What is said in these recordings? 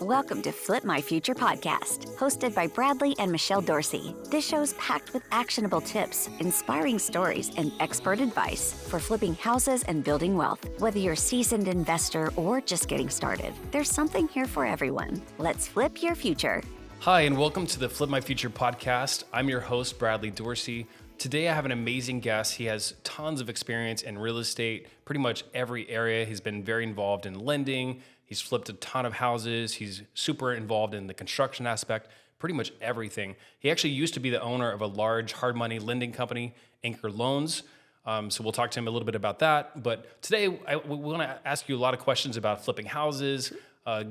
Welcome to Flip My Future podcast, hosted by Bradley and Michelle Dorsey. This show's packed with actionable tips, inspiring stories, and expert advice for flipping houses and building wealth. Whether you're a seasoned investor or just getting started, there's something here for everyone. Let's flip your future. Hi, and welcome to the Flip My Future podcast. I'm your host, Bradley Dorsey. Today, I have an amazing guest. He has tons of experience in real estate, pretty much every area. He's been very involved in lending. He's flipped a ton of houses. He's super involved in the construction aspect, pretty much everything. He actually used to be the owner of a large hard money lending company, Anchor Loans. So we'll talk to him a little bit about that. But today, we want to ask you a lot of questions about flipping houses,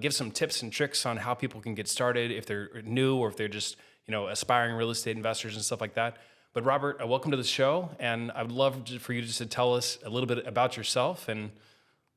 give some tips and tricks on how people can get started if they're new or if they're just, aspiring real estate investors and stuff like that. But Robert, welcome to the show. And I would love for you just to tell us a little bit about yourself and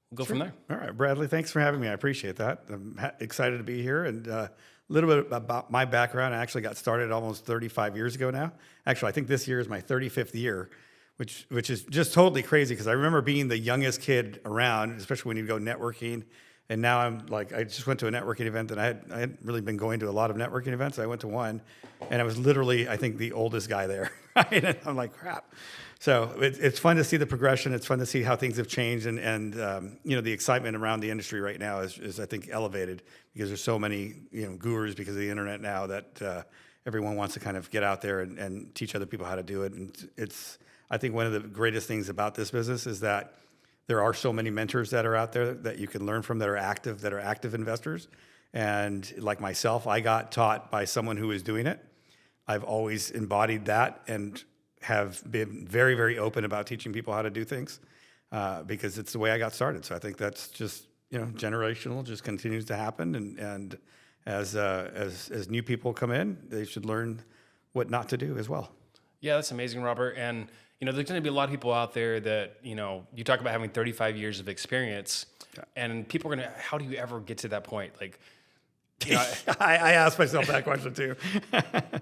we'll go from there. All right, Bradley, thanks for having me. I appreciate that. I'm excited to be here. And a little bit about my background. I actually got started almost 35 years ago now. Actually, I think this year is my 35th year, which is just totally crazy because I remember being the youngest kid around, especially when you go networking. And now I'm like, I just went to a networking event that I hadn't really been going to a lot of networking events. I went to one and I was literally, I think, the oldest guy there. Right? And I'm like, crap. So it's fun to see the progression. It's fun to see how things have changed. And the excitement around the industry right now is I think, elevated because there's so many, gurus because of the internet now that everyone wants to kind of get out there and teach other people how to do it. And it's, I think one of the greatest things about this business is that there are so many mentors that are out there that you can learn from that are active investors. And like myself, I got taught by someone who was doing it. I've always embodied that and have been very, very open about teaching people how to do things because it's the way I got started. So I think that's just, generational, just continues to happen. And as new people come in, they should learn what not to do as well. Yeah, that's amazing, Robert. And there's going to be a lot of people out there that, you talk about having 35 years of experience, and people are going to, how do you ever get to that point? Like, I asked myself that question too.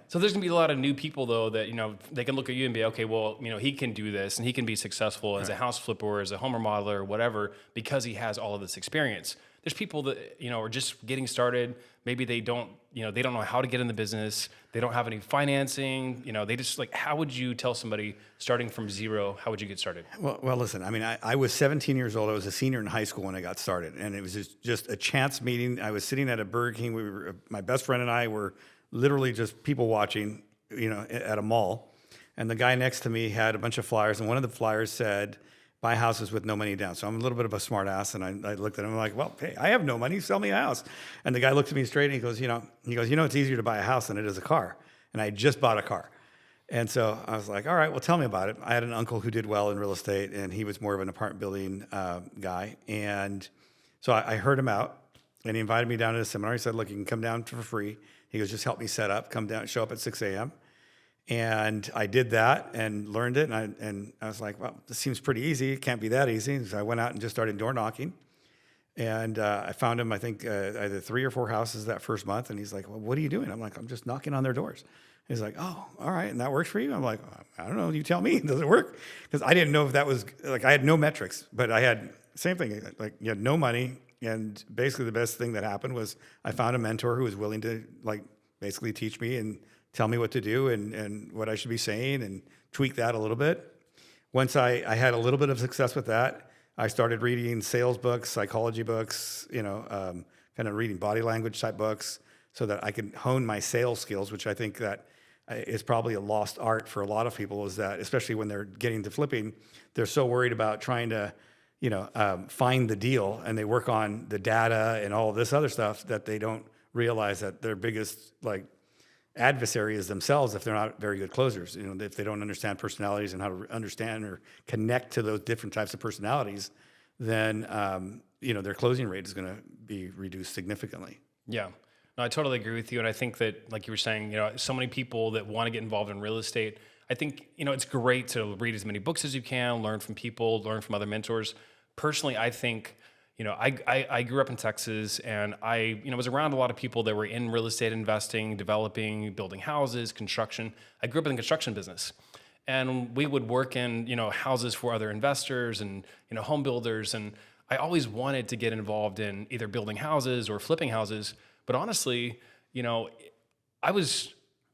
So there's going to be a lot of new people, though, that, they can look at you and be, okay, well, he can do this, and he can be successful as a house flipper or as a home remodeler or whatever, because he has all of this experience. There's people that, are just getting started. Maybe they don't know how to get in the business. They don't have any financing. They just how would you tell somebody starting from zero, how would you get started? Well, listen, I mean, I was 17 years old. I was a senior in high school when I got started. And it was just a chance meeting. I was sitting at a Burger King. My best friend and I were literally just people watching, at a mall. And the guy next to me had a bunch of flyers. And one of the flyers said, buy houses with no money down. So I'm a little bit of a smart ass. And I looked at him like, well, hey, I have no money. Sell me a house. And the guy looked at me straight and he goes, it's easier to buy a house than it is a car. And I just bought a car. And so I was like, all right, well, tell me about it. I had an uncle who did well in real estate and he was more of an apartment building guy. And so I heard him out and he invited me down to a seminar. He said, look, you can come down for free. He goes, just help me set up, come down, show up at 6 a.m. And I did that and learned it. And I was like, well, this seems pretty easy. It can't be that easy. So I went out and just started door knocking. And I found him, I think, either 3 or 4 houses that first month. And he's like, well, what are you doing? I'm like, I'm just knocking on their doors. He's like, oh, all right. And that works for you? I'm like, I don't know. You tell me. Does it work? Because I didn't know if that was, I had no metrics. But I had, same thing, you had no money. And basically the best thing that happened was I found a mentor who was willing to, basically teach me and tell me what to do and what I should be saying and tweak that a little bit. Once I had a little bit of success with that, I started reading sales books, psychology books, kind of reading body language type books so that I could hone my sales skills, which I think that is probably a lost art for a lot of people, is that especially when they're getting to flipping, they're so worried about trying to, find the deal and they work on the data and all of this other stuff that they don't realize that their biggest adversary is themselves if they're not very good closers. If they don't understand personalities and how to understand or connect to those different types of personalities, then their closing rate is going to be reduced significantly. Yeah, no, I totally agree with you. And I think that, like you were saying, so many people that want to get involved in real estate, I think, it's great to read as many books as you can, learn from people, learn from other mentors. Personally, I think, I grew up in Texas and I was around a lot of people that were in real estate investing, developing, building houses, construction. I grew up in the construction business and we would work in, houses for other investors and, home builders. And I always wanted to get involved in either building houses or flipping houses, But honestly, you know, I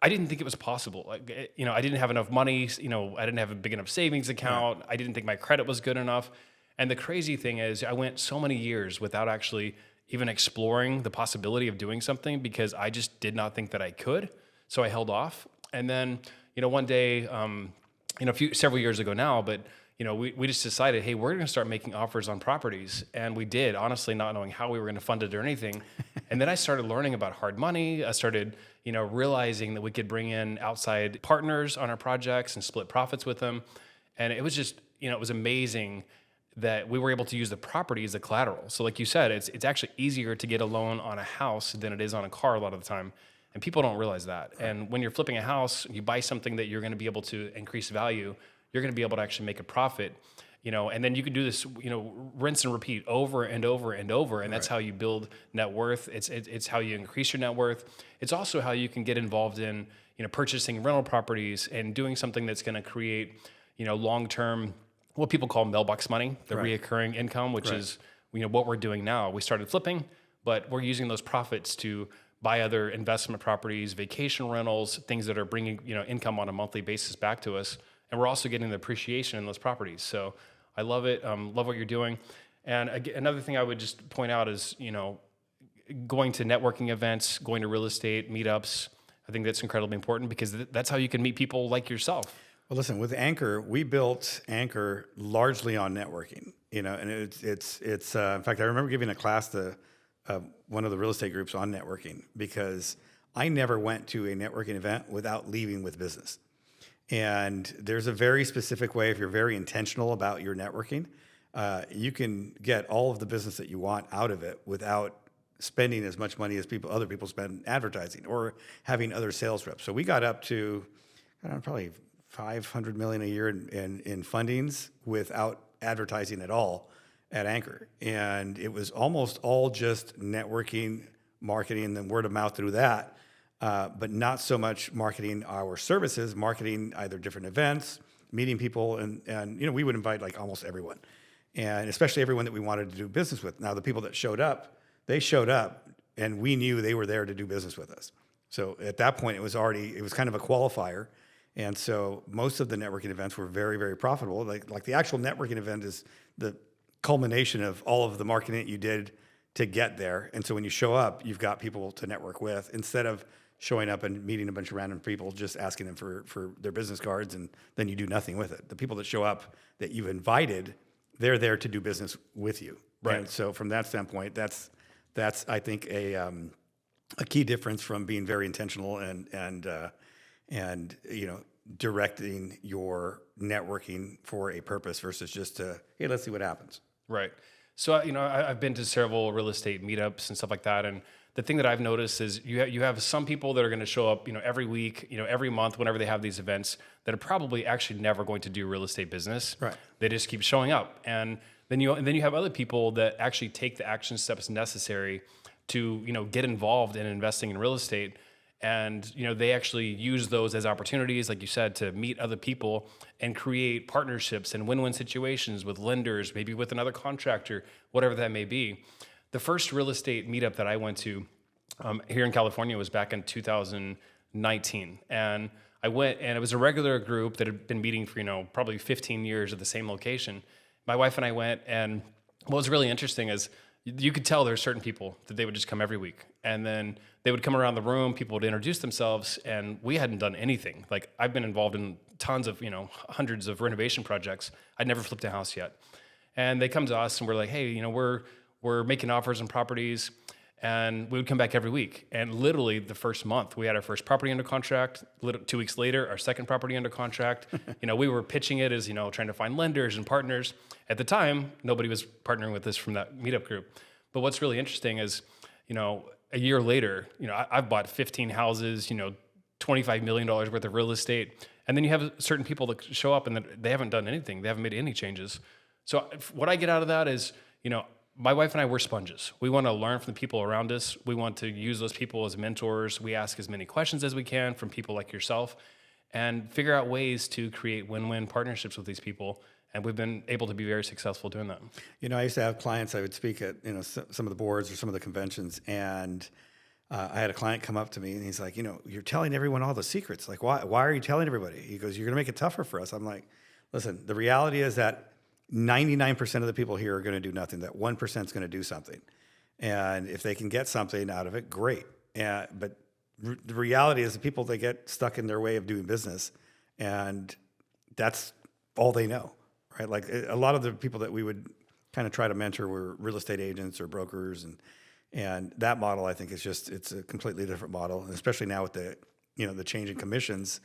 didn't think it was possible. Like, you know, I didn't have enough money. You know, I didn't have a big enough savings account. I didn't think my credit was good enough. And the crazy thing is, I went so many years without actually even exploring the possibility of doing something because I just did not think that I could. So I held off. And then, you know, one day, you know, several years ago now, but you know, we just decided, hey, we're going to start making offers on properties. And we did, honestly, not knowing how we were going to fund it or anything. And then I started learning about hard money. I started, you know, realizing that we could bring in outside partners on our projects and split profits with them. And it was just, you know, it was amazing that we were able to use the property as a collateral. So like you said, it's actually easier to get a loan on a house than it is on a car a lot of the time. And people don't realize that. Right. And when you're flipping a house, you buy something that you're going to be able to increase value. You're going to be able to actually make a profit, you know, and then you can do this, you know, rinse and repeat over and over and over. And that's how you build net worth. It's how you increase your net worth. It's also how you can get involved in, you know, purchasing rental properties and doing something that's going to create, you know, long-term, what people call mailbox money, the reoccurring income, which is, you know, what we're doing now. We started flipping, but we're using those profits to buy other investment properties, vacation rentals, things that are bringing, you know, income on a monthly basis back to us. And we're also getting the appreciation in those properties. So I love it. Love what you're doing. And another thing I would just point out is, you know, going to networking events, going to real estate meetups. I think that's incredibly important because that's how you can meet people like yourself. Well, listen, with Anchor, we built Anchor largely on networking, you know, and it's in fact, I remember giving a class to one of the real estate groups on networking because I never went to a networking event without leaving with business. And there's a very specific way, if you're very intentional about your networking, you can get all of the business that you want out of it without spending as much money as other people spend advertising or having other sales reps. So we got up to, I don't know, probably $500 million a year in fundings without advertising at all at Anchor. And it was almost all just networking, marketing, and then word of mouth through that. But not so much marketing our services, marketing either different events, meeting people, and you know, we would invite like almost everyone, and especially everyone that we wanted to do business with. Now, the people that showed up, they showed up, and we knew they were there to do business with us. So at that point, it was kind of a qualifier, and so most of the networking events were very, very profitable. Like the actual networking event is the culmination of all of the marketing that you did to get there, and so when you show up, you've got people to network with instead of showing up and meeting a bunch of random people, just asking them for their business cards, and then you do nothing with it. The people that show up that you've invited, they're there to do business with you. Right. And so from that standpoint, that's I think a key difference from being very intentional and you know, directing your networking for a purpose versus just hey, let's see what happens. Right. So you know, I've been to several real estate meetups and stuff like that, and the thing that I've noticed is you have some people that are going to show up, you know, every week, you know, every month, whenever they have these events, that are probably actually never going to do real estate business. Right. They just keep showing up, and then you have other people that actually take the action steps necessary to, you know, get involved in investing in real estate, and you know, they actually use those as opportunities, like you said, to meet other people and create partnerships and win-win situations with lenders, maybe with another contractor, whatever that may be. The first real estate meetup that I went to here in California was back in 2019. And I went, and it was a regular group that had been meeting for, you know, probably 15 years at the same location. My wife and I went, and what was really interesting is you could tell there's certain people that they would just come every week. And then they would come around the room, people would introduce themselves, and we hadn't done anything. Like, I've been involved in tons of, you know, hundreds of renovation projects. I'd never flipped a house yet. And they come to us and we're like, hey, you know, we're making offers on properties, and we would come back every week. And literally the first month, we had our first property under contract. 2 weeks later, our second property under contract. You know, we were pitching it as, you know, trying to find lenders and partners. At the time, nobody was partnering with us from that meetup group. But what's really interesting is, you know, a year later, you know, I've bought 15 houses, you know, $25 million worth of real estate. And then you have certain people that show up and they haven't done anything. They haven't made any changes. So what I get out of that is, you know, my wife and I, we're sponges. We want to learn from the people around us. We want to use those people as mentors. We ask as many questions as we can from people like yourself and figure out ways to create win-win partnerships with these people. And we've been able to be very successful doing that. You know, I used to have clients, I would speak at, you know, some of the boards or some of the conventions, and I had a client come up to me and he's like, you're telling everyone all the secrets. Like, why are you telling everybody? He goes, you're going to make it tougher for us. I'm like, listen, the reality is that 99% of the people here are going to do nothing. That 1% is going to do something. And if they can get something out of it, great. But the reality is the people, they get stuck in their way of doing business, and that's all they know, right? Like a lot of the people that we would kind of try to mentor were real estate agents or brokers, and that model, I think, it's a completely different model, and especially now with the change in commissions,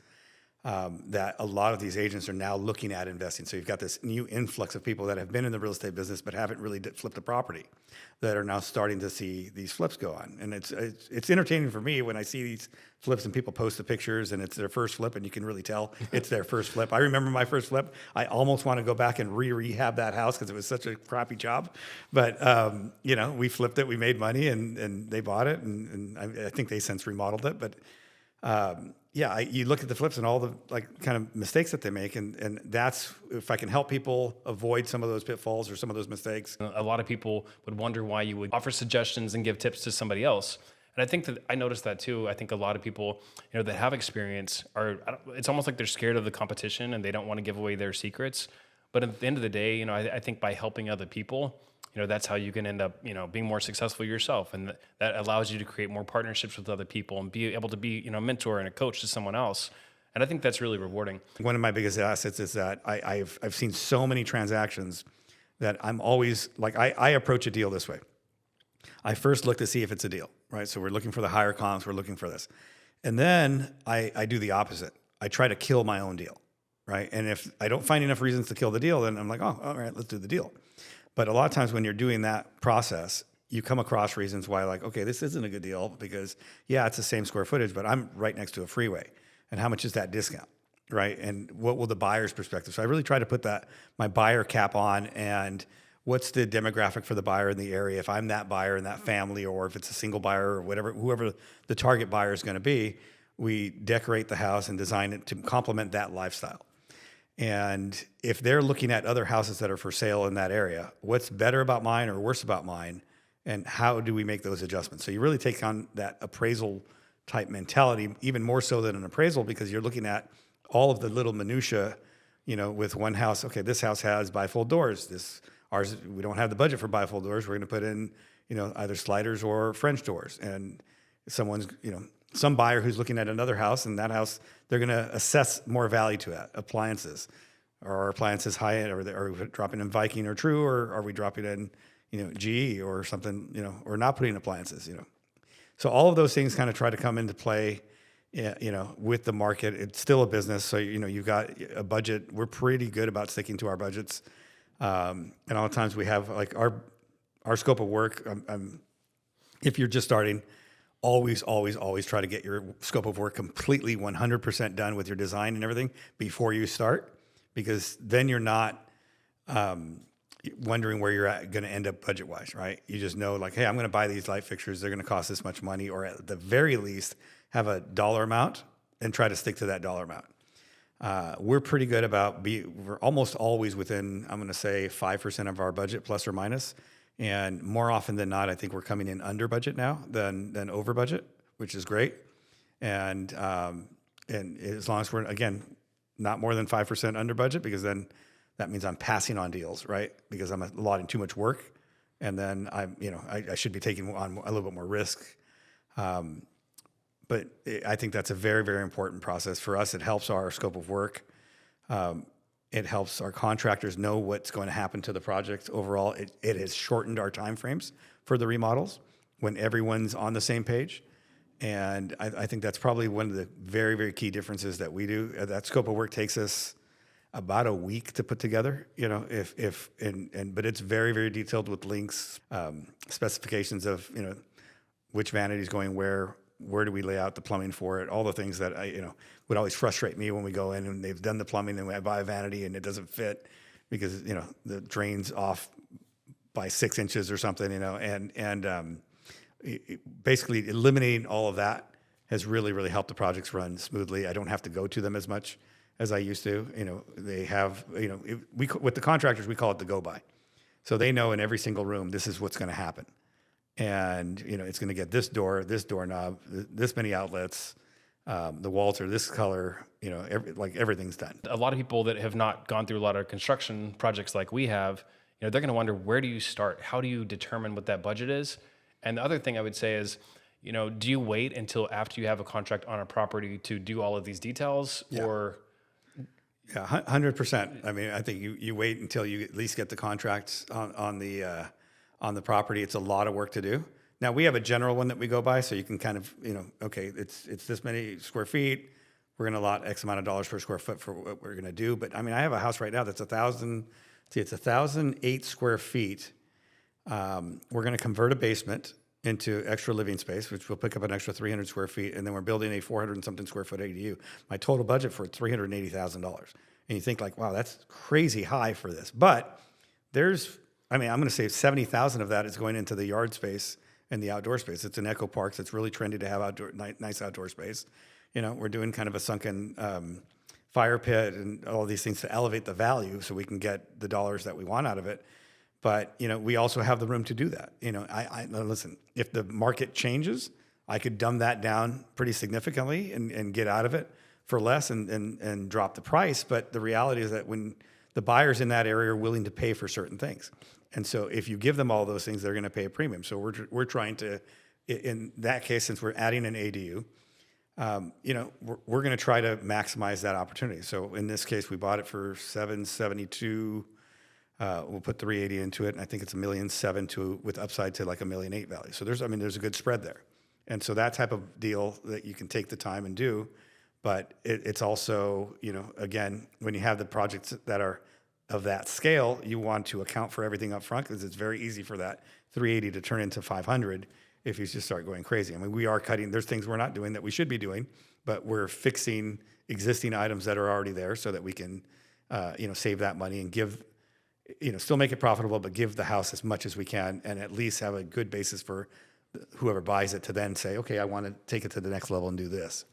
that a lot of these agents are now looking at investing. So you've got this new influx of people that have been in the real estate business but haven't really flipped a property, that are now starting to see these flips go on. And it's entertaining for me when I see these flips and people post the pictures and it's their first flip, and you can really tell it's their first flip. I remember my first flip. I almost want to go back and rehab that house because it was such a crappy job. But we flipped it, we made money, and they bought it, and I think they since remodeled it. But you look at the flips and all the kind of mistakes that they make, and that's, if I can help people avoid some of those pitfalls or some of those mistakes. A lot of people would wonder why you would offer suggestions and give tips to somebody else. And I think that I noticed that too. I think a lot of people, that have experience it's almost like they're scared of the competition and they don't want to give away their secrets. But at the end of the day, I think by helping other people, that's how you can end up, being more successful yourself. And that allows you to create more partnerships with other people and be able to be, a mentor and a coach to someone else. And I think that's really rewarding. One of my biggest assets is that I've seen so many transactions that I'm always like, I approach a deal this way. I first look to see if it's a deal, right? So we're looking for the higher comps, we're looking for this. And then I do the opposite. I try to kill my own deal, right? And if I don't find enough reasons to kill the deal, then I'm like, oh, all right, let's do the deal. But a lot of times when you're doing that process, you come across reasons why, like, okay, this isn't a good deal because, it's the same square footage, but I'm right next to a freeway. And how much is that discount, right? And what will the buyer's perspective? So I really try to put my buyer cap on, and what's the demographic for the buyer in the area? If I'm that buyer in that family, or if it's a single buyer or whatever, whoever the target buyer is going to be, we decorate the house and design it to complement that lifestyle. And if they're looking at other houses that are for sale in that area, what's better about mine or worse about mine, and how do we make those adjustments? So you really take on that appraisal type mentality, even more so than an appraisal, because you're looking at all of the little minutia, with one house. Okay, this house has bifold doors. Ours, we don't have the budget for bifold doors. We're going to put in, either sliders or French doors. And someone's, some buyer who's looking at another house, and that house, they're going to assess more value to that. Appliances. Are appliances high end? Are we dropping in Viking or True, or are we dropping in, GE or something, or not putting appliances, So all of those things kind of try to come into play, with the market. It's still a business. So, you've got a budget. We're pretty good about sticking to our budgets. And a lot of times we have like our scope of work. If you're just starting, always try to get your scope of work completely 100% done with your design and everything before you start, because then you're not wondering where you're going to end up budget wise, right? You just know, like, hey, I'm going to buy these light fixtures. They're going to cost this much money, or at the very least have a dollar amount and try to stick to that dollar amount. We're pretty good about we're almost always within, I'm going to say 5% of our budget, plus or minus. And more often than not, I think we're coming in under budget now than over budget, which is great. And as long as we're, again, not more than 5% under budget, because then that means I'm passing on deals, right? Because I'm allotting too much work, and then I should be taking on a little bit more risk. But I think that's a very, very important process for us. It helps our scope of work. It helps our contractors know what's going to happen to the project overall. It has shortened our timeframes for the remodels when everyone's on the same page. And I think that's probably one of the very, very key differences that we do. That scope of work takes us about a week to put together, but it's very, very detailed with links, specifications of, which vanity is going where do we lay out the plumbing for it, all the things that would always frustrate me when we go in and they've done the plumbing and I buy a vanity and it doesn't fit because, the drain's off by 6 inches or something, and basically eliminating all of that has really, really helped the projects run smoothly. I don't have to go to them as much as I used to. They have, with the contractors, we call it the go by. So they know in every single room, this is what's going to happen. and it's going to get this door, this doorknob, this many outlets, the walls are this color, everything's done. A lot of people that have not gone through a lot of construction projects like we have, they're going to wonder, where do you start? How do you determine what that budget is? And the other thing I would say is, do you wait until after you have a contract on a property to do all of these details? Yeah. Or Yeah, 100%. I mean, I think you wait until you at least get the contracts on the property. It's a lot of work to do. Now we have a general one that we go by, so you can kind of, okay, it's this many square feet. We're going to allot X amount of dollars per square foot for what we're going to do. But I mean, I have a house right now that's 1,008 square feet. We're going to convert a basement into extra living space, which will pick up an extra 300 square feet, and then we're building a 400 and something square foot ADU. My total budget for it, $380,000. And you think like, wow, that's crazy high for this. But I'm going to say 70,000 of that is going into the yard space and the outdoor space. It's an eco park, so it's really trendy to have nice outdoor space. We're doing kind of a sunken fire pit and all these things to elevate the value so we can get the dollars that we want out of it. But, we also have the room to do that. I listen, if the market changes, I could dumb that down pretty significantly and get out of it for less and drop the price. But the reality is that when the buyers in that area are willing to pay for certain things. And so if you give them all those things, they're going to pay a premium. So we're trying to, in that case, since we're adding an ADU, we're going to try to maximize that opportunity. So in this case, we bought it for $772,000. We'll put 380 into it, and I think it's $1.7 million with upside to like $1.8 million value. So there's a good spread there, and so that type of deal that you can take the time and do, but it's also again, when you have the projects that are of that scale, you want to account for everything up front, because it's very easy for that 380 to turn into 500 if you just start going crazy. I mean, we are cutting. There's things we're not doing that we should be doing, but we're fixing existing items that are already there so that we can save that money and give. Still make it profitable, but give the house as much as we can, and at least have a good basis for whoever buys it to then say, okay, I want to take it to the next level and do this.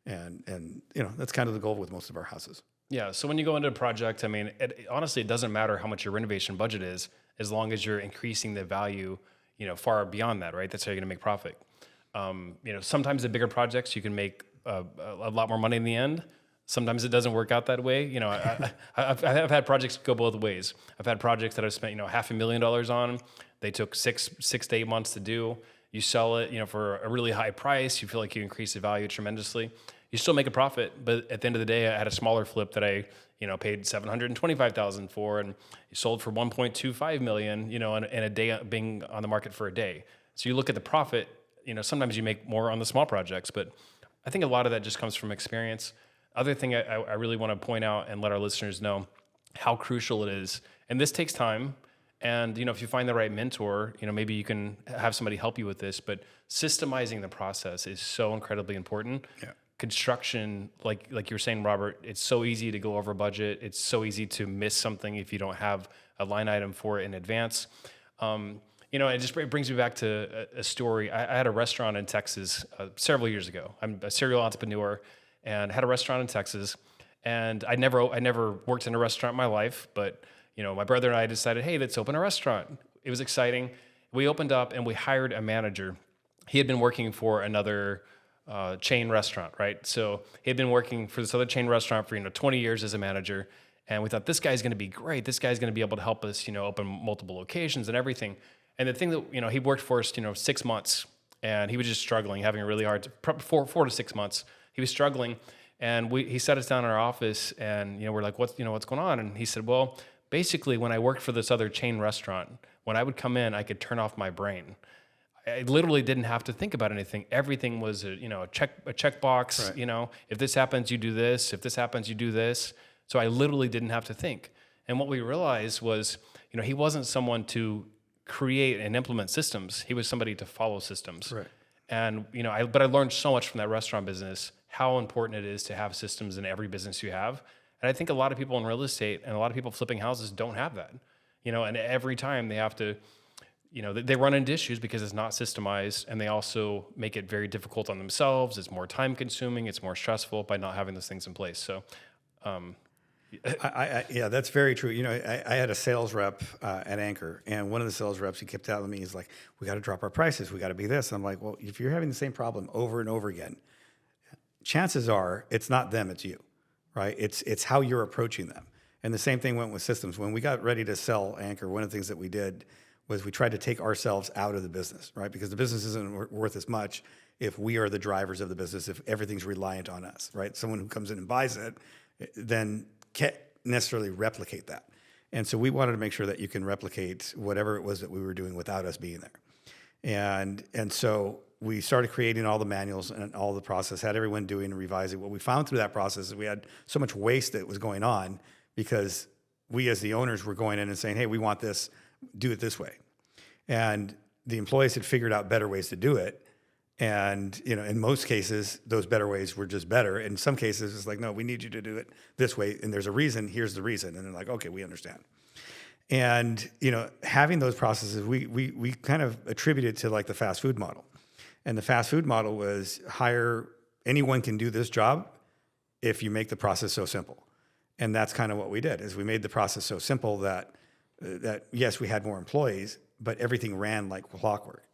And that's kind of the goal with most of our houses. Yeah. So when you go into a project, I mean, honestly, it doesn't matter how much your renovation budget is, as long as you're increasing the value, far beyond that, right? That's how you're going to make profit. Sometimes the bigger projects, you can make a lot more money in the end. Sometimes it doesn't work out that way. I've had projects go both ways. I've had projects that I've spent, $500,000 on. They took six to 8 months to do. You sell it, for a really high price. You feel like you increase the value tremendously. You still make a profit, but at the end of the day, I had a smaller flip that I, paid $725,000 for, and sold for $1.25 million, in a day, being on the market for a day. So you look at the profit. Sometimes you make more on the small projects, but I think a lot of that just comes from experience. Other thing I really want to point out and let our listeners know how crucial it is. And this takes time. And, if you find the right mentor, maybe you can have somebody help you with this, but systemizing the process is so incredibly important. Yeah. Construction, like you were saying, Robert, it's so easy to go over budget. It's so easy to miss something if you don't have a line item for it in advance. It brings me back to a story. I had a restaurant in Texas several years ago. I'm a serial entrepreneur, and had a restaurant in Texas, and I never worked in a restaurant in my life, but my brother and I decided, hey, let's open a restaurant. It was exciting. We opened up and we hired a manager. He had been working for another chain restaurant, right? So he had been working for this other chain restaurant for 20 years as a manager, and we thought, this guy's going to be great. This guy's going to be able to help us, open multiple locations and everything. And the thing that he worked for us, 6 months, and he was just struggling, having a really hard 4 to 6 months. He was struggling, and he sat us down in our office, and we're like, what's going on? And he said, well, basically, when I worked for this other chain restaurant, when I would come in, I could turn off my brain. I literally didn't have to think about anything. Everything was a checkbox. Right. If this happens, you do this. If this happens, you do this. So I literally didn't have to think. And what we realized was, he wasn't someone to create and implement systems. He was somebody to follow systems. Right. And but I learned so much from that restaurant business, how important it is to have systems in every business you have. And I think a lot of people in real estate and a lot of people flipping houses don't have that. And every time they have to, they run into issues because it's not systemized, and they also make it very difficult on themselves. It's more time consuming. It's more stressful by not having those things in place. So, Yeah, that's very true. I had a sales rep at Anchor, and one of the sales reps, he kept telling me, he's like, we got to drop our prices. We got to be this. And I'm like, well, if you're having the same problem over and over again, chances are it's not them, it's you, right? It's how you're approaching them. And the same thing went with systems. When we got ready to sell Anchor, one of the things that we did was we tried to take ourselves out of the business, right? Because the business isn't worth as much if we are the drivers of the business, if everything's reliant on us, right? Someone who comes in and buys it, then can't necessarily replicate that. And so we wanted to make sure that you can replicate whatever it was that we were doing without us being there. And so we started creating all the manuals and all the process, had everyone doing and revising. What we found through that process is we had so much waste that was going on because we as the owners were going in and saying, hey, we want this, do it this way. And the employees had figured out better ways to do it. And, in most cases, those better ways were just better. In some cases, it's like, no, we need you to do it this way. And there's a reason, here's the reason. And they're like, okay, we understand. And, having those processes, we kind of attributed to like the fast food model. And the fast food model was anyone can do this job if you make the process so simple. And that's kind of what we did, is we made the process so simple that yes, we had more employees, but everything ran like clockwork.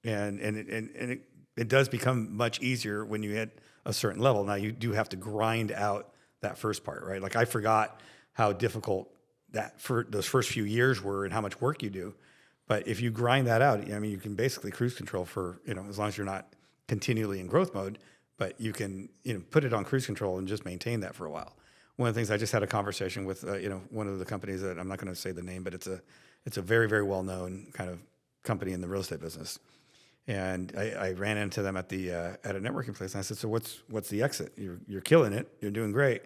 And it does become much easier when you hit a certain level. Now you do have to grind out that first part, right? Like I forgot how difficult that for those first few years were and how much work you do. But if you grind that out, you can basically cruise control for, as long as you're not continually in growth mode, but you can, put it on cruise control and just maintain that for a while. One of the things, I just had a conversation with, one of the companies that I'm not going to say the name, but it's a very, very well-known kind of company in the real estate business. And I ran into them at a networking place, and I said, so what's the exit? You're killing it. You're doing great.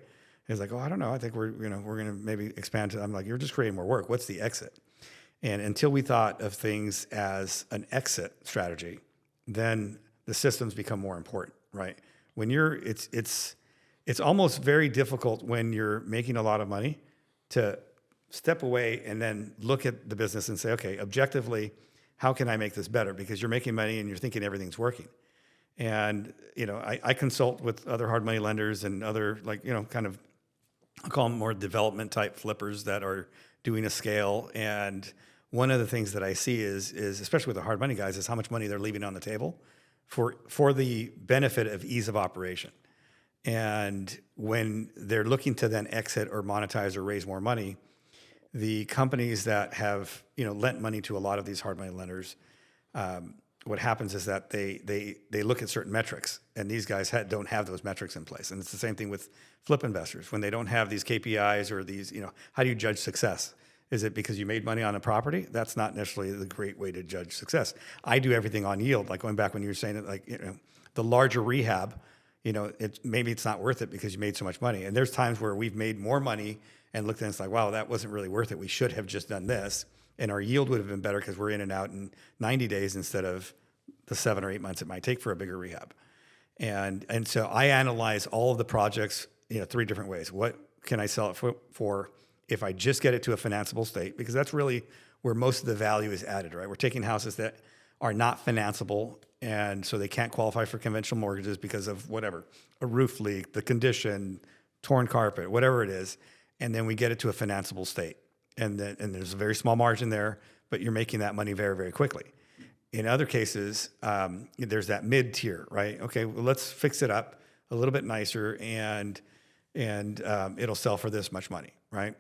He's like, oh, I don't know. I think we're going to maybe expand to, I'm like, you're just creating more work. What's the exit? And until we thought of things as an exit strategy, then the systems become more important, right? When it's almost very difficult when you're making a lot of money to step away and then look at the business and say, okay, objectively, how can I make this better? Because you're making money and you're thinking everything's working. And, I consult with other hard money lenders and other kind of, I'll call them more development type flippers that are doing a scale. And one of the things that I see is especially with the hard money guys, is how much money they're leaving on the table for the benefit of ease of operation. And when they're looking to then exit or monetize or raise more money, the companies that have lent money to a lot of these hard money lenders, what happens is that they look at certain metrics, and these guys don't have those metrics in place. And it's the same thing with flip investors. When they don't have these KPIs or these, how do you judge success? Is it because you made money on a property? That's not necessarily the great way to judge success. I do everything on yield. Like going back when you were saying it, the larger rehab, maybe it's not worth it because you made so much money. And there's times where we've made more money and looked at it and it's like, wow, that wasn't really worth it. We should have just done this. And our yield would have been better because we're in and out in 90 days instead of the 7 or 8 months it might take for a bigger rehab. And so I analyze all of the projects, 3 different ways. What can I sell it for if I just get it to a financeable state? Because that's really where most of the value is added, right? We're taking houses that are not financeable, and so they can't qualify for conventional mortgages because of whatever, a roof leak, the condition, torn carpet, whatever it is, and then we get it to a financeable state. And there's a very small margin there, but you're making that money very, very quickly. In other cases, there's that mid-tier, right? Okay, well, let's fix it up a little bit nicer, and it'll sell for this much money, right?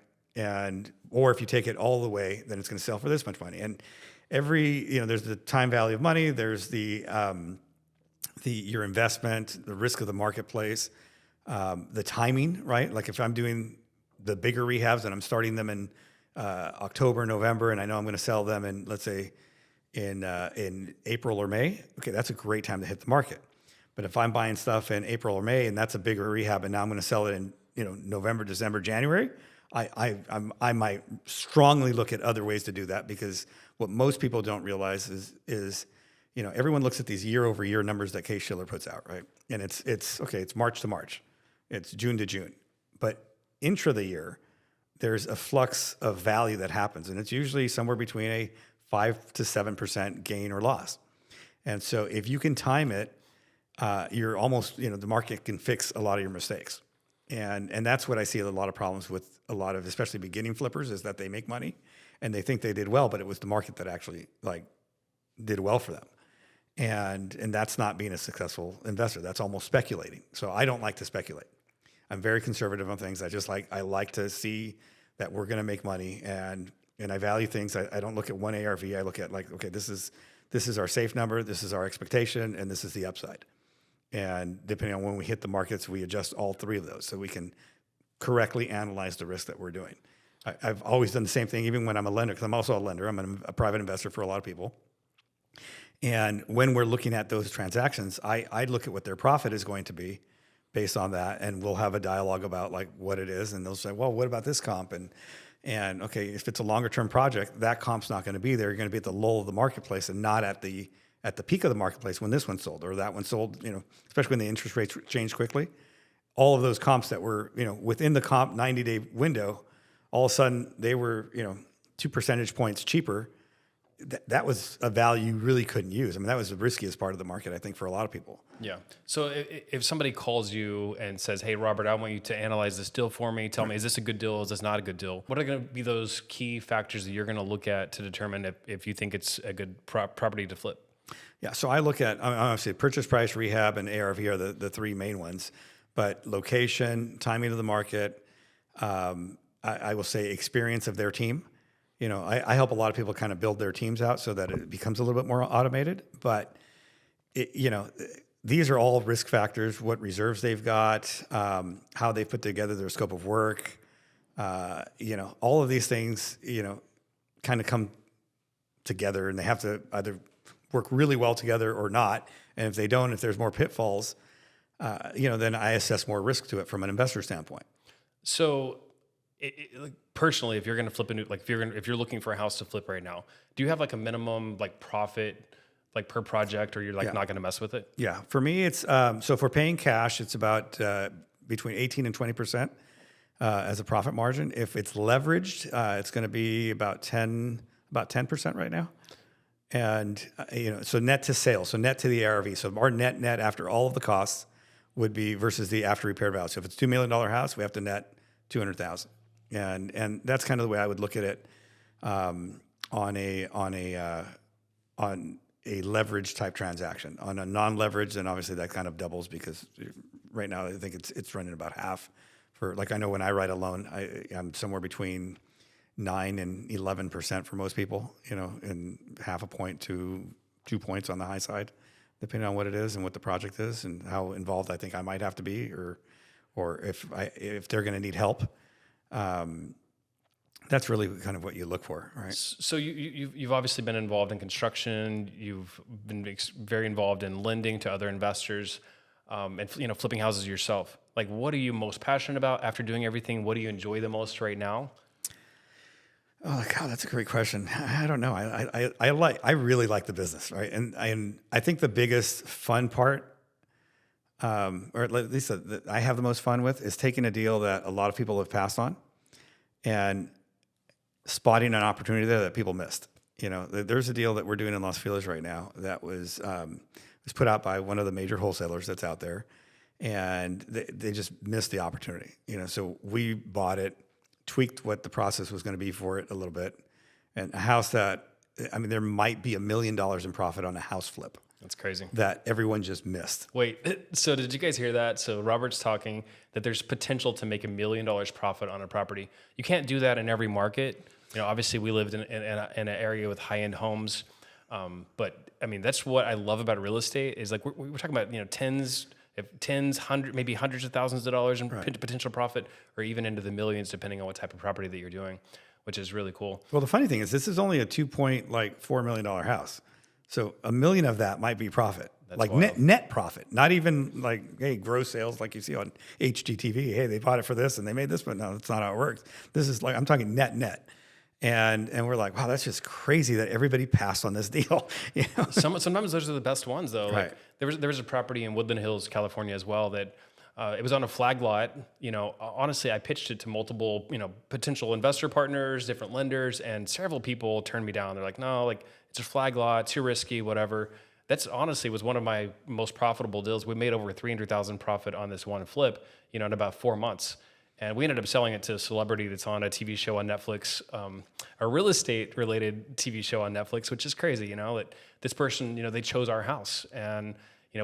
Or if you take it all the way, then it's going to sell for this much money. And there's the time value of money, there's your investment, the risk of the marketplace, the timing, right? Like if I'm doing the bigger rehabs and I'm starting them in October, November, and I know I'm going to sell them in, let's say, in April or May, okay, that's a great time to hit the market. But if I'm buying stuff in April or May and that's a bigger rehab, and now I'm going to sell it in November, December, January, I might strongly look at other ways to do that, because what most people don't realize is everyone looks at these year-over-year numbers that Case Shiller puts out, right? And it's okay, it's March to March, it's June to June, but intra the year, there's a flux of value that happens, and it's usually somewhere between a 5 to 7% gain or loss. And so if you can time it, you're almost, the market can fix a lot of your mistakes. And that's what I see a lot of problems with a lot of, especially beginning flippers, is that they make money and they think they did well, but it was the market that actually like did well for them. And that's not being a successful investor. That's almost speculating. So I don't like to speculate. I'm very conservative on things. I like to see that we're going to make money, and I value things. I don't look at one ARV. I look at like, okay, this is our safe number, this is our expectation, and this is the upside. And depending on when we hit the markets, we adjust all three of those so we can correctly analyze the risk that we're doing. I've always done the same thing, even when I'm a lender, because I'm also a lender. I'm a private investor for a lot of people. And when we're looking at those transactions, I look at what their profit is going to be based on that, and we'll have a dialogue about like what it is, and they'll say, well, what about this comp? And okay, if it's a longer term project, that comp's not going to be there. You're going to be at the lull of the marketplace and not at the peak of the marketplace when this one sold or that one sold, especially when the interest rates change quickly. All of those comps that were, within the comp 90-day window, all of a sudden they were, 2 percentage points cheaper. That was a value you really couldn't use. I mean, that was the riskiest part of the market, I think, for a lot of people. Yeah. So if somebody calls you and says, hey, Robert, I want you to analyze this deal for me. Tell me, is this a good deal? Is this not a good deal? What are going to be those key factors that you're going to look at to determine if you think it's a good property to flip? Yeah. So I look at, obviously, purchase price, rehab, and ARV are the three main ones. But location, timing of the market, I will say experience of their team. I help a lot of people kind of build their teams out so that it becomes a little bit more automated. But, these are all risk factors, what reserves they've got, how they put together their scope of work. All of these things, kind of come together, and they have to either work really well together or not. And if they don't, if there's more pitfalls, then I assess more risk to it from an investor standpoint. So like personally, if you're going to flip if you're looking for a house to flip right now, do you have like a minimum like profit like per project, or you're like not going to mess with it? Yeah. For me, it's, so if we're paying cash, it's about between 18 and 20% as a profit margin. If it's leveraged, it's going to be about 10% right now. And, so net to sales, so net to the ARV. So our net after all of the costs would be versus the after repair value. So if it's $2 million house, we have to net 200,000. And that's kind of the way I would look at it on a leverage type transaction. On a non-leverage, then obviously that kind of doubles, because right now I think it's running about half. For like, I know when I write a loan, I'm somewhere between 9 and 11% for most people, and half a point to 2 points on the high side, depending on what it is and what the project is and how involved I think I might have to be, or if they're going to need help. That's really kind of what you look for, right? So you've obviously been involved in construction. You've been very involved in lending to other investors, and flipping houses yourself. Like, what are you most passionate about after doing everything? What do you enjoy the most right now? Oh God, that's a great question. I don't know. I really like the business, right? And I think the biggest fun part, or at least that I have the most fun with, is taking a deal that a lot of people have passed on and spotting an opportunity there that people missed. There's a deal that we're doing in Los Feliz right now that was put out by one of the major wholesalers that's out there, and they just missed the opportunity. So we bought it, tweaked what the process was going to be for it a little bit, and a house that, there might be $1 million in profit on a house flip. That's crazy. That everyone just missed. Wait, so did you guys hear that? So Robert's talking that there's potential to make $1 million profit on a property. You can't do that in every market. Obviously we lived in an area with high-end homes. But that's what I love about real estate is like, we're talking about, tens, maybe hundreds of thousands of dollars in potential profit, or even into the millions, depending on what type of property that you're doing, which is really cool. Well, the funny thing is this is only a $2.4 million house. So $1 million of that might be profit. That's like net profit, not even like, hey, gross sales like you see on HGTV. Hey, they bought it for this and they made this, but no, that's not how it works. This is like, I'm talking net. And we're like, wow, that's just crazy that everybody passed on this deal. Sometimes those are the best ones though. Right. Like there was a property in Woodland Hills, California as well that it was on a flag lot. Honestly, I pitched it to multiple, potential investor partners, different lenders, and several people turned me down. They're like, no, like it's a flag lot, too risky, whatever. that's honestly was one of my most profitable deals. We made over 300,000 profit on this one flip, in about 4 months. And we ended up selling it to a celebrity that's on a TV show on Netflix, a real estate related TV show on Netflix, which is crazy, that this person, they chose our house, and,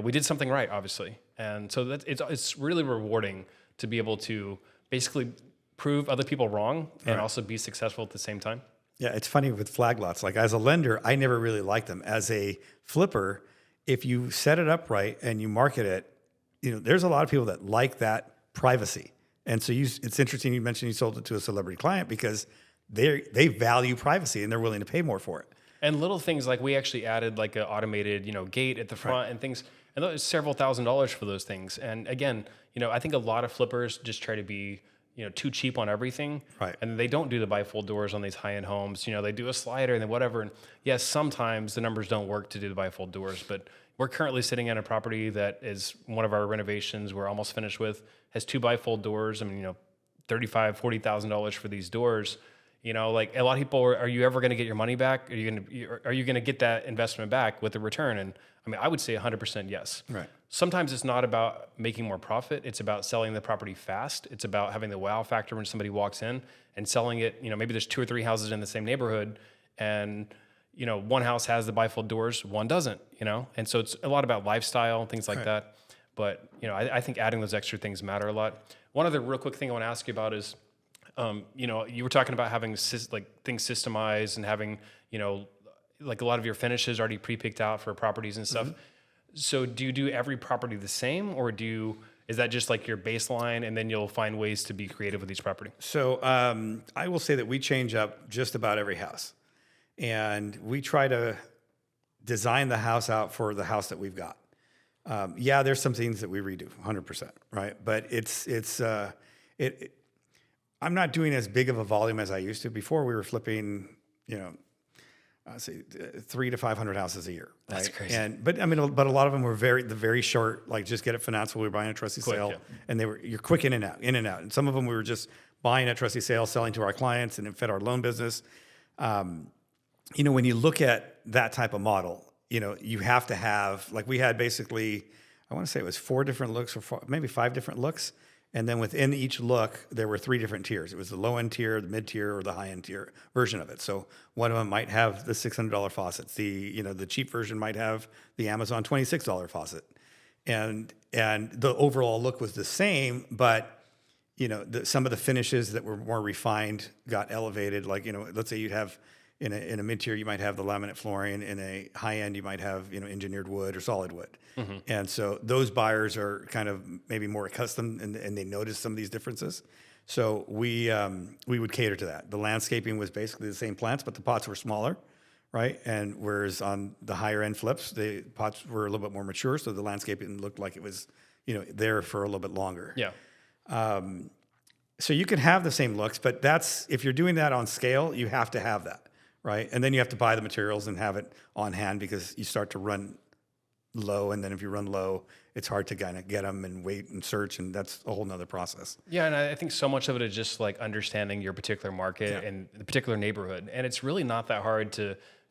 we did something right, obviously. And so it's really rewarding to be able to basically prove other people wrong and also be successful at the same time. Yeah, it's funny with flag lots. Like as a lender, I never really liked them. As a flipper, if you set it up right and you market it, there's a lot of people that like that privacy. And so it's interesting you mentioned you sold it to a celebrity client because they value privacy and they're willing to pay more for it. And little things like we actually added like an automated, gate at the front and things, and that was several $1,000s for those things. And again, I think a lot of flippers just try to be, too cheap on everything. Right. And they don't do the bifold doors on these high-end homes. They do a slider and then whatever. And yes, sometimes the numbers don't work to do the bifold doors, but we're currently sitting in a property that is one of our renovations we're almost finished with, has 2 bifold doors. I mean, $35,000, $40,000 for these doors. Like a lot of people are you ever going to get your money back? Are you going to get that investment back with a return? And I mean, I would say 100% yes. Right. Sometimes it's not about making more profit. It's about selling the property fast. It's about having the wow factor when somebody walks in and selling it. Maybe there's 2 or 3 houses in the same neighborhood and, one house has the bifold doors, one doesn't, And so it's a lot about lifestyle and things like that. But, I think adding those extra things matter a lot. One other real quick thing I want to ask you about is, you were talking about having things systemized and having, like a lot of your finishes already pre-picked out for properties and stuff. Mm-hmm. So do you do every property the same, or is that just like your baseline and then you'll find ways to be creative with each property? So I will say that we change up just about every house, and we try to design the house out for the house that we've got. There's some things that we redo 100%, right? But I'm not doing as big of a volume as I used to. Before we were flipping, say 300 to 500 houses a year. That's crazy. But a lot of them were very short, like just get it financed while we were buying a trustee sale. Yeah. And you're quick in and out. And some of them we were just buying at trustee sale, selling to our clients, and it fed our loan business. When you look at that type of model, you have to have, like we had basically, I want to say it was 4 different looks or maybe 5 different looks. And then within each look, there were 3 different tiers. It was the low-end tier, the mid-tier, or the high-end tier version of it. So one of them might have the $600 faucets. The cheap version might have the Amazon $26 faucet. And the overall look was the same, but, some of the finishes that were more refined got elevated. Like, let's say you'd have, in a mid-tier, you might have the laminate flooring. In a high-end, you might have, engineered wood or solid wood. Mm-hmm. And so those buyers are kind of maybe more accustomed and they notice some of these differences. So we would cater to that. The landscaping was basically the same plants, but the pots were smaller, right? And whereas on the higher-end flips, the pots were a little bit more mature, so the landscaping looked like it was, there for a little bit longer. Yeah. So you can have the same looks, but if you're doing that on scale, you have to have that. Right. And then you have to buy the materials and have it on hand because you start to run low. And then if you run low, it's hard to kind of get them and wait and search. And that's a whole nother process. Yeah. And I think so much of it is just like understanding your particular market and the particular neighborhood. And it's really not that hard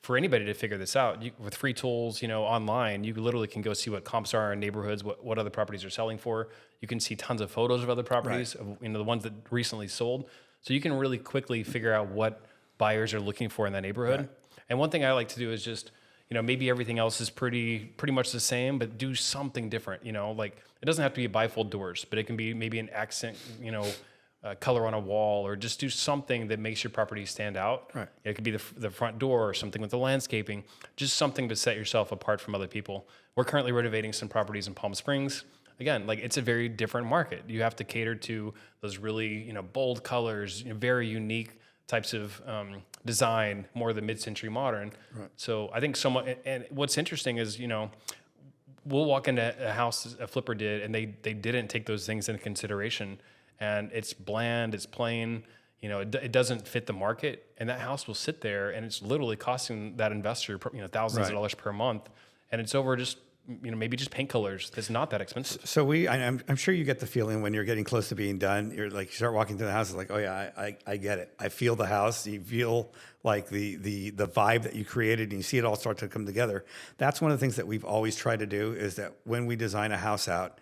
for anybody to figure this out. With free tools, online, you literally can go see what comps are in neighborhoods, what other properties are selling for. You can see tons of photos of other properties, right, of, the ones that recently sold. So you can really quickly figure out what buyers are looking for in that neighborhood. Right. And one thing I like to do is just, maybe everything else is pretty much the same, but do something different, like it doesn't have to be bifold doors, but it can be maybe an accent, color on a wall, or just do something that makes your property stand out. Right. It could be the front door or something with the landscaping, just something to set yourself apart from other people. We're currently renovating some properties in Palm Springs. Again, like it's a very different market. You have to cater to those really, bold colors, very unique types of design, more the mid-century modern. Right. So I think somewhat, and what's interesting is, we'll walk into a house a flipper did, and they didn't take those things into consideration, and it's bland, it's plain, it doesn't fit the market, and that house will sit there, and it's literally costing that investor, thousands of dollars per month, and it's over just maybe just paint colors that's not that expensive. So I'm sure you get the feeling when you're getting close to being done. You're like, you start walking through the house, it's like, oh yeah, I get it. I feel the house. You feel like the vibe that you created, and you see it all start to come together. That's one of the things that we've always tried to do, is that when we design a house out,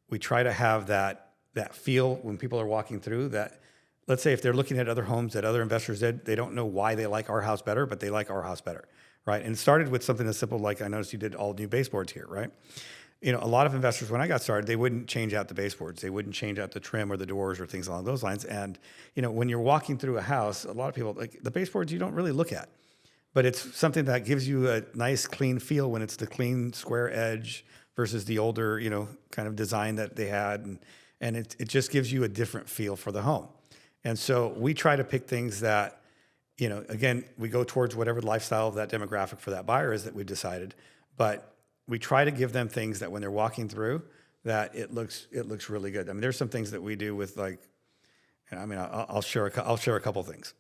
we try to have that feel when people are walking through. That, let's say if they're looking at other homes that other investors did, they don't know why they like our house better, but they like our house better. Right. And it started with something as simple like, I noticed you did all new baseboards here, right? A lot of investors, when I got started, they wouldn't change out the baseboards. They wouldn't change out the trim or the doors or things along those lines. And, when you're walking through a house, a lot of people, like the baseboards, you don't really look at. But it's something that gives you a nice, clean feel when it's the clean square edge versus the older, kind of design that they had. And it just gives you a different feel for the home. And so we try to pick things that, again, we go towards whatever lifestyle of that demographic for that buyer is that we've decided, but we try to give them things that when they're walking through, that it looks really good. I mean, there's some things that we do with I'll share a couple of things.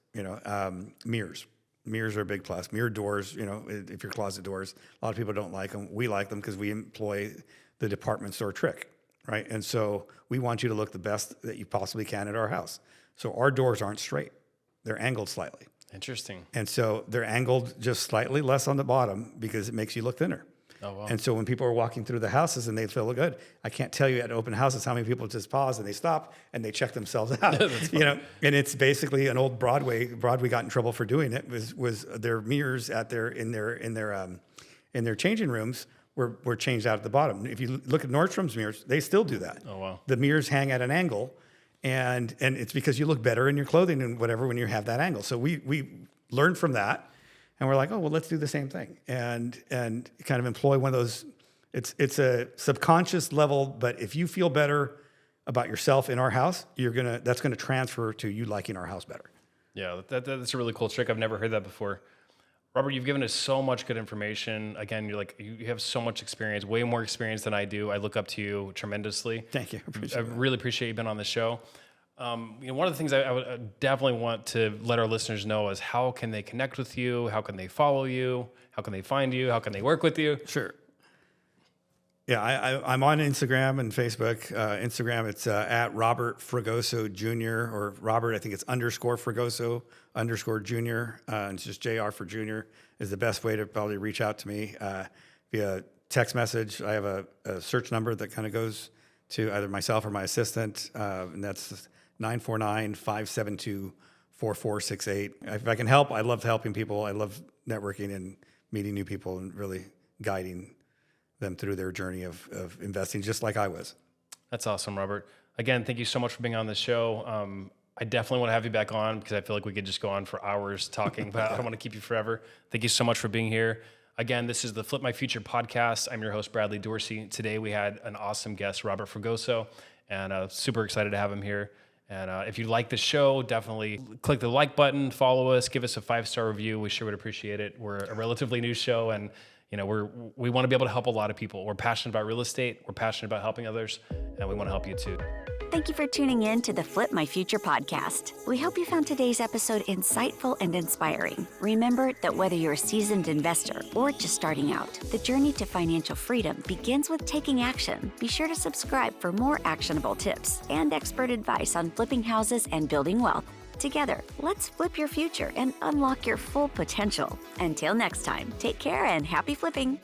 Mirrors. Mirrors are a big plus. Mirror doors, if you're closet doors, a lot of people don't like them. We like them because we employ the department store trick, right? And so we want you to look the best that you possibly can at our house. So our doors aren't straight; they're angled slightly. Interesting. And so they're angled just slightly less on the bottom because it makes you look thinner. Oh, wow. And so when people are walking through the houses and they feel good, I can't tell you at open houses how many people just pause and they stop and they check themselves out. And it's basically an old Broadway got in trouble for doing it was their mirrors in their changing rooms were changed out at the bottom. If you look at Nordstrom's mirrors, they still do that. Oh, wow. The mirrors hang at an angle. And it's because you look better in your clothing and whatever when you have that angle. So we learned from that, and we're like, oh well, let's do the same thing, and kind of employ one of those. It's a subconscious level, but if you feel better about yourself in our house, that's gonna transfer to you liking our house better. Yeah, that's a really cool trick. I've never heard that before. Robert, you've given us so much good information. Again, you have so much experience, way more experience than I do. I look up to you tremendously. Thank you. I really appreciate you being on the show. One of the things I would definitely want to let our listeners know is how can they connect with you? How can they follow you? How can they find you? How can they work with you? Sure. Yeah, I'm on Instagram and Facebook. Instagram, it's at Robert Fragoso Jr. or Robert, I think it's _Fragoso _Jr. It's just JR for Junior is the best way to probably reach out to me via text message. I have a search number that kind of goes to either myself or my assistant, and that's 949-572-4468. If I can help, I love helping people. I love networking and meeting new people and really guiding them through their journey of investing, just like I was. That's awesome, Robert. Again, thank you so much for being on the show. I definitely want to have you back on because I feel like we could just go on for hours talking, but I don't want to keep you forever. Thank you so much for being here. Again, this is the Flip My Future podcast. I'm your host, Bradley Dorsey. Today we had an awesome guest, Robert Fragoso, and super excited to have him here. And if you like the show, definitely click the like button, follow us, give us a 5-star review. We sure would appreciate it. We're a relatively new show, and we want to be able to help a lot of people. We're passionate about real estate. We're passionate about helping others, and we want to help you too. Thank you for tuning in to the Flip My Future podcast. We hope you found today's episode insightful and inspiring. Remember that whether you're a seasoned investor or just starting out, the journey to financial freedom begins with taking action. Be sure to subscribe for more actionable tips and expert advice on flipping houses and building wealth. Together, let's flip your future and unlock your full potential. Until next time, take care and happy flipping.